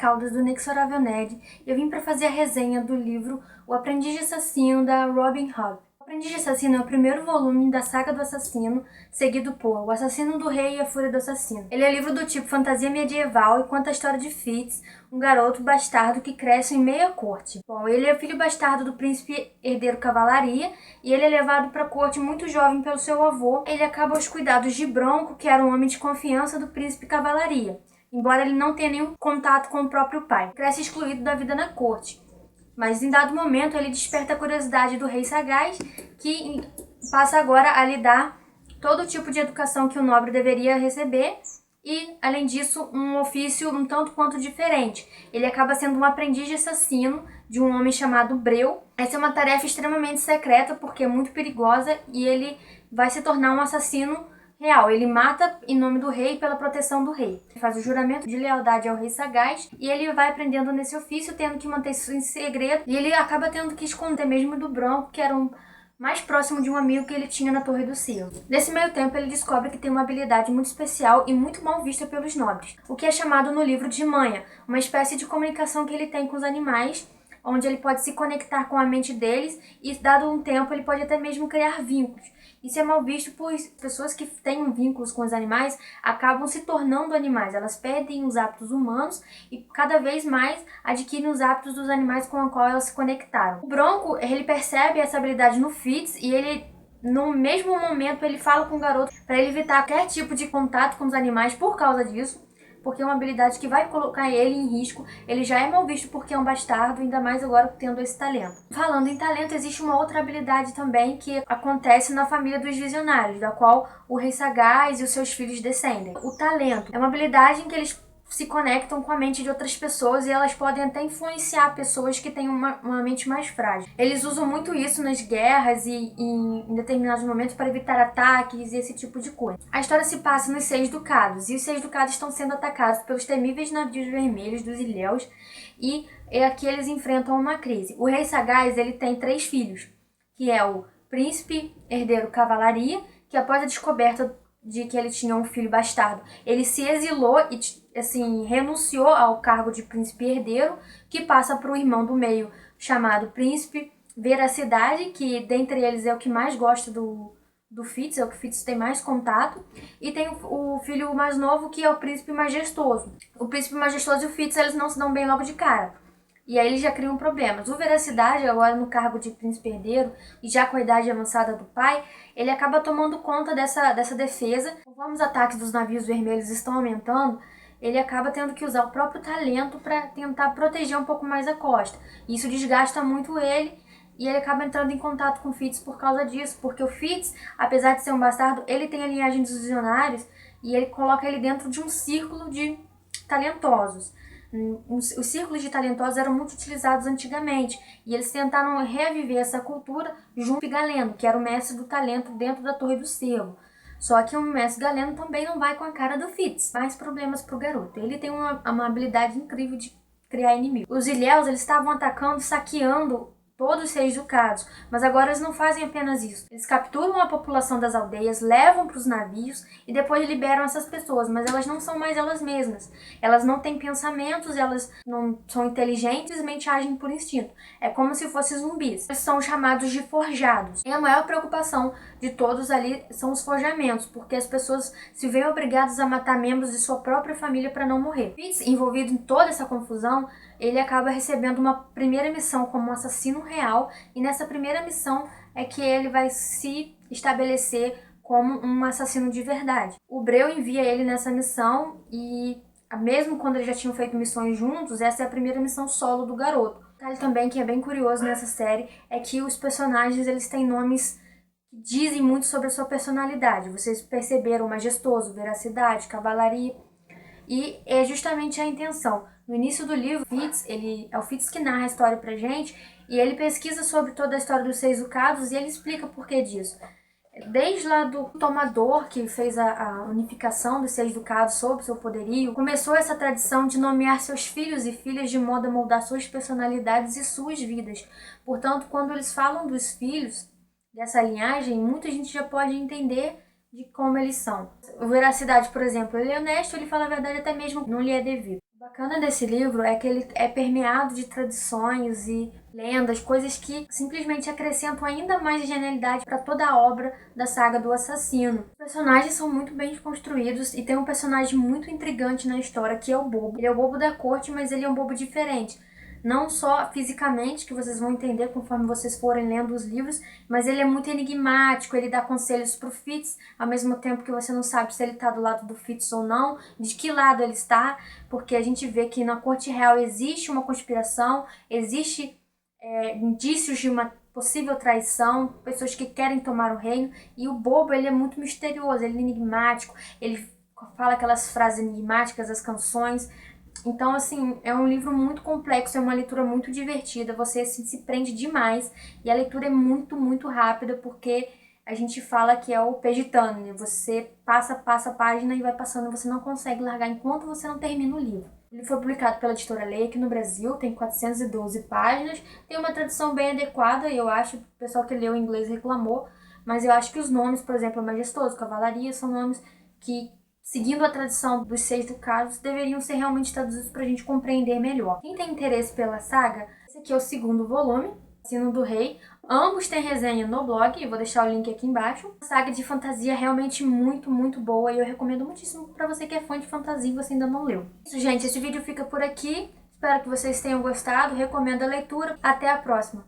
Caldas, do Inexorável Nerd, e eu vim para fazer a resenha do livro O Aprendiz de Assassino, da Robin Hobb. O Aprendiz de Assassino é o primeiro volume da saga do assassino, seguido por O Assassino do Rei e a Fúria do Assassino. Ele é livro do tipo fantasia medieval e conta a história de Fitz, um garoto bastardo que cresce em meia corte. Bom, ele é filho bastardo do príncipe herdeiro Cavalaria e ele é levado para a corte muito jovem pelo seu avô. Ele acaba aos cuidados de Bronco, que era um homem de confiança do príncipe Cavalaria, embora ele não tenha nenhum contato com o próprio pai. Cresce excluído da vida na corte. Mas em dado momento ele desperta a curiosidade do rei sagaz, que passa agora a lhe dar todo tipo de educação que o nobre deveria receber e, além disso, um ofício um tanto quanto diferente. Ele acaba sendo um aprendiz de assassino de um homem chamado Breu. Essa é uma tarefa extremamente secreta porque é muito perigosa e ele vai se tornar um assassino real. Ele mata em nome do rei pela proteção do rei. Ele faz o juramento de lealdade ao rei sagaz e ele vai aprendendo nesse ofício, tendo que manter isso em segredo. E ele acaba tendo que esconder mesmo do Bronco, que era mais próximo de um amigo que ele tinha na Torre do Cervo. Nesse meio tempo, ele descobre que tem uma habilidade muito especial e muito mal vista pelos nobres, o que é chamado no livro de manha, uma espécie de comunicação que ele tem com os animais, onde ele pode se conectar com a mente deles e, dado um tempo, ele pode até mesmo criar vínculos. Isso é mal visto, pois pessoas que têm vínculos com os animais acabam se tornando animais. Elas perdem os hábitos humanos e cada vez mais adquirem os hábitos dos animais com os quais elas se conectaram. O Bronco, ele percebe essa habilidade no Fitz e ele, no mesmo momento, ele fala com o garoto para ele evitar qualquer tipo de contato com os animais por causa disso, porque é uma habilidade que vai colocar ele em risco. Ele já é mal visto porque é um bastardo, ainda mais agora tendo esse talento. Falando em talento, existe uma outra habilidade também que acontece na família dos visionários, da qual o rei sagaz e os seus filhos descendem. O talento é uma habilidade em que eles se conectam com a mente de outras pessoas e elas podem até influenciar pessoas que têm uma mente mais frágil. Eles usam muito isso nas guerras e em determinados momentos para evitar ataques e esse tipo de coisa. A história se passa nos Seis Ducados e os Seis Ducados estão sendo atacados pelos temíveis navios vermelhos dos Ilhéus e aqui eles enfrentam uma crise. O rei sagaz, ele tem 3 filhos, que é o príncipe herdeiro Cavalaria, que após a descoberta de que ele tinha um filho bastardo, ele se exilou e renunciou ao cargo de príncipe herdeiro, que passa para o irmão do meio, chamado príncipe Veracidade, que dentre eles é o que mais gosta do Fitz, é o que Fitz tem mais contato, e tem o filho mais novo, que é o príncipe majestoso. O príncipe majestoso e o Fitz, eles não se dão bem logo de cara. E aí eles já criam problemas. O Veracidade, agora no cargo de príncipe herdeiro, e já com a idade avançada do pai, ele acaba tomando conta dessa defesa. Conforme os ataques dos navios vermelhos estão aumentando, ele acaba tendo que usar o próprio talento para tentar proteger um pouco mais a costa. Isso desgasta muito ele, e ele acaba entrando em contato com o Fitz por causa disso, porque o Fitz, apesar de ser um bastardo, ele tem a linhagem dos visionários, e ele coloca ele dentro de um círculo de talentosos. Os círculos de talentosos eram muito utilizados antigamente e eles tentaram reviver essa cultura junto com Galeno, que era o mestre do talento dentro da Torre do Cervo. Só que o mestre Galeno também não vai com a cara do Fitz. Mais problemas pro garoto. Ele tem uma habilidade incrível de criar inimigos. Os Ilhéus, eles estavam atacando, saqueando todos os 6 ducados, mas agora eles não fazem apenas isso. Eles capturam a população das aldeias, levam para os navios e depois liberam essas pessoas, mas elas não são mais elas mesmas. Elas não têm pensamentos, elas não são inteligentes, simplesmente agem por instinto. É como se fossem zumbis. Eles são chamados de forjados. E a maior preocupação de todos ali são os forjamentos, porque as pessoas se veem obrigadas a matar membros de sua própria família para não morrer. Fitz, envolvido em toda essa confusão, ele acaba recebendo uma primeira missão como um assassino real, e nessa primeira missão é que ele vai se estabelecer como um assassino de verdade. O Breu envia ele nessa missão e, mesmo quando eles já tinham feito missões juntos, essa é a primeira missão solo do garoto. Um detalhe também que é bem curioso nessa série é que os personagens, eles têm nomes que dizem muito sobre a sua personalidade. Vocês perceberam: majestoso, veracidade, cavalaria, e é justamente a intenção. No início do livro, é o Fitz que narra a história pra gente, e ele pesquisa sobre toda a história dos 6 ducados e ele explica o porquê disso. Desde lá do Tomador, que fez a unificação dos 6 ducados sob seu poderio, começou essa tradição de nomear seus filhos e filhas de modo a moldar suas personalidades e suas vidas. Portanto, quando eles falam dos filhos dessa linhagem, muita gente já pode entender de como eles são. O Veracidade, por exemplo, ele é honesto, ele fala a verdade até mesmo não lhe é devido. O bacana desse livro é que ele é permeado de tradições e lendas, coisas que simplesmente acrescentam ainda mais genialidade para toda a obra da saga do assassino. Os personagens são muito bem construídos e tem um personagem muito intrigante na história, que é o Bobo. Ele é o Bobo da corte, mas ele é um Bobo diferente. Não só fisicamente, que vocês vão entender conforme vocês forem lendo os livros, mas ele é muito enigmático, ele dá conselhos pro Fitz, ao mesmo tempo que você não sabe se ele tá do lado do Fitz ou não, de que lado ele está, porque a gente vê que na corte real existe uma conspiração, existe indícios de uma possível traição, pessoas que querem tomar o reino, e o Bobo, ele é muito misterioso, ele é enigmático, ele fala aquelas frases enigmáticas, as canções. Então, assim, é um livro muito complexo, é uma leitura muito divertida, você assim, se prende demais, e a leitura é muito, muito rápida, porque a gente fala que é o pegitano, né? Você passa a página e vai passando, você não consegue largar enquanto você não termina o livro. Ele foi publicado pela editora Leia aqui no Brasil, tem 412 páginas, tem uma tradução bem adequada, eu acho, o pessoal que leu em inglês reclamou, mas eu acho que os nomes, por exemplo, Majestoso, Cavalaria, são nomes que, seguindo a tradição dos 6 ducados, deveriam ser realmente traduzidos para a gente compreender melhor. Quem tem interesse pela saga, esse aqui é o segundo volume, Sino do Rei. Ambos têm resenha no blog, eu vou deixar o link aqui embaixo. Uma saga de fantasia realmente muito, muito boa e eu recomendo muitíssimo para você que é fã de fantasia e você ainda não leu. Isso, gente, esse vídeo fica por aqui. Espero que vocês tenham gostado, recomendo a leitura. Até a próxima!